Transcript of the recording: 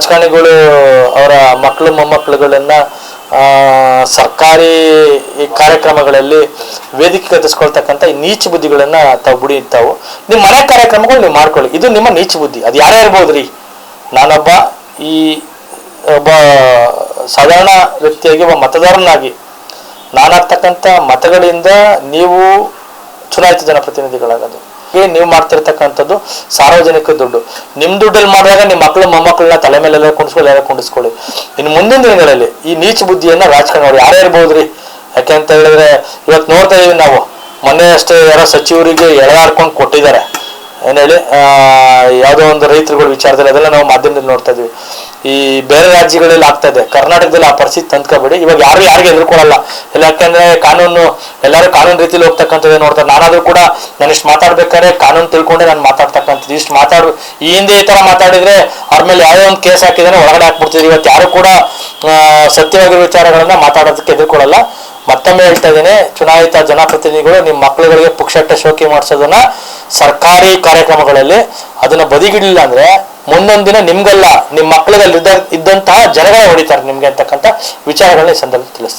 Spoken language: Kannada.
ರಾಜಕಾರಣಿಗಳು ಅವರ ಮಕ್ಕಳು ಮೊಮ್ಮಕ್ಕಳುಗಳನ್ನ ಸರ್ಕಾರಿ ಕಾರ್ಯಕ್ರಮಗಳಲ್ಲಿ ವೇದಿಕೆ ಕಟ್ಟಿಸ್ಕೊಳ್ತಕ್ಕಂಥ ಈ ನೀಚ ಬುದ್ಧಿಗಳನ್ನ ತಾವು ನಿಮ್ಮ ಮನೆ ಕಾರ್ಯಕ್ರಮಗಳು ನೀವು ಮಾಡ್ಕೊಳ್ಳಿ. ಇದು ನಿಮ್ಮ ನೀಚ ಬುದ್ಧಿ. ಅದು ಯಾರೇ ಇರ್ಬೋದ್ರಿ. ನಾನೊಬ್ಬ ಒಬ್ಬ ಸಾಧಾರಣ ವ್ಯಕ್ತಿಯಾಗಿ, ಒಬ್ಬ ಮತದಾರನಾಗಿ ನಾನಾಗ್ತಕ್ಕಂಥ ಮತಗಳಿಂದ ನೀವು ಚುನಾಯಿತ ಜನಪ್ರತಿನಿಧಿಗಳಾಗೋದು. ನೀವು ಮಾಡ್ತಿರ್ತಕ್ಕಂಥದ್ದು ಸಾರ್ವಜನಿಕ ದುಡ್ಡು. ನಿಮ್ಮ ದುಡ್ಡಲ್ಲಿ ಮಾಡಿದಾಗ ನಿಮ್ಮ ಮಕ್ಕಳು ಮೊಮ್ಮಕ್ಕಳನ್ನ ತಲೆ ಮೇಲೆಲ್ಲ ಕುಂಡಿಸ್ಕೊಳ್ಳಿ. ಇನ್ನು ಮುಂದಿನ ದಿನಗಳಲ್ಲಿ ಈ ನೀಚ ಬುದ್ಧಿಯನ್ನ ರಾಜಕಾರಣಿ ಯಾರೇ ಇರ್ಬೋದ್ರಿ. ಯಾಕೆಂತ ಹೇಳಿದ್ರೆ ಇವತ್ತು ನೋಡ್ತಾ ಇದೀವಿ ನಾವು. ಮೊನ್ನೆ ಅಷ್ಟೇ ಯಾರೋ ಸಚಿವರಿಗೆ ಎಳೆದಾಡ್ಕೊಂಡು ಕೊಟ್ಟಿದ್ದಾರೆ. ಏನ್ ಹೇಳಿ, ಯಾವುದೋ ಒಂದು ರೈತರುಗಳ ವಿಚಾರದಲ್ಲಿ ಅದೆಲ್ಲ ನಾವು ಮಾಧ್ಯಮದಲ್ಲಿ ನೋಡ್ತಾ ಇದೀವಿ. ಈ ಬೇರೆ ರಾಜ್ಯಗಳಲ್ಲಿ ಆಗ್ತಾ ಇದೆ. ಕರ್ನಾಟಕದಲ್ಲಿ ಆ ಪರಿಸ್ಥಿತಿ ತಂದ್ಕೋಬೇಡಿ. ಇವಾಗ ಯಾರಿಗೆ ಎದುರ್ಕೊಳ್ಳಲ್ಲ. ಯಾಕೆಂದ್ರೆ ಎಲ್ಲರೂ ಕಾನೂನು ರೀತಿಯಲ್ಲಿ ಹೋಗ್ತಕ್ಕಂಥದ್ದು ನೋಡ್ತಾರೆ. ನಾನಾದ್ರೂ ಕೂಡ ನಾನು ಇಷ್ಟು ಮಾತಾಡ್ಬೇಕಾದ್ರೆ ಕಾನೂನು ತಿಳ್ಕೊಂಡೆ ನಾನು ಮಾತಾಡ್ತಕ್ಕಂಥದ್ದು. ಇಷ್ಟು ಈ ಹಿಂದೆ ಈ ತರ ಮಾತಾಡಿದ್ರೆ ಅವ್ರ ಮೇಲೆ ಯಾವುದೋ ಒಂದು ಕೇಸ್ ಹಾಕಿದ್ರೆ ಒಳಗಡೆ ಹಾಕ್ಬಿಡ್ತಿದ್ರು. ಇವತ್ತು ಯಾರು ಕೂಡ ಸತ್ಯವಾಗಿರೋ ವಿಚಾರಗಳನ್ನ ಮಾತಾಡೋದಕ್ಕೆ ಎದುರ್ಕೊಳ್ಳಲ್ಲ. ಮತ್ತೊಮ್ಮೆ ಹೇಳ್ತಾ ಇದ್ದೀನಿ, ಚುನಾಯಿತ ಜನಪ್ರತಿನಿಧಿಗಳು ನಿಮ್ಮ ಮಕ್ಕಳುಗಳಿಗೆ ಪುಕ್ಷಟ್ಟೆ ಶೋಕಿ ಮಾಡಿಸೋದನ್ನ ಸರ್ಕಾರಿ ಕಾರ್ಯಕ್ರಮಗಳಲ್ಲಿ ಅದನ್ನ ಬದಿಗಿಡಲಿಲ್ಲ ಅಂದ್ರೆ ಮುಂದೊಂದು ದಿನ ನಿಮ್ಗಲ್ಲ, ನಿಮ್ಮ ಮಕ್ಕಳಿಗೆ ಇದ್ದಂತಹ ಜನಗಳೇ ಹೊಡಿತಾರೆ ನಿಮ್ಗೆ ಅಂತಕ್ಕಂಥ ವಿಚಾರಗಳನ್ನ ಈ ಸಂದರ್ಭದಲ್ಲಿ ತಿಳಿಸ್ತಾರೆ.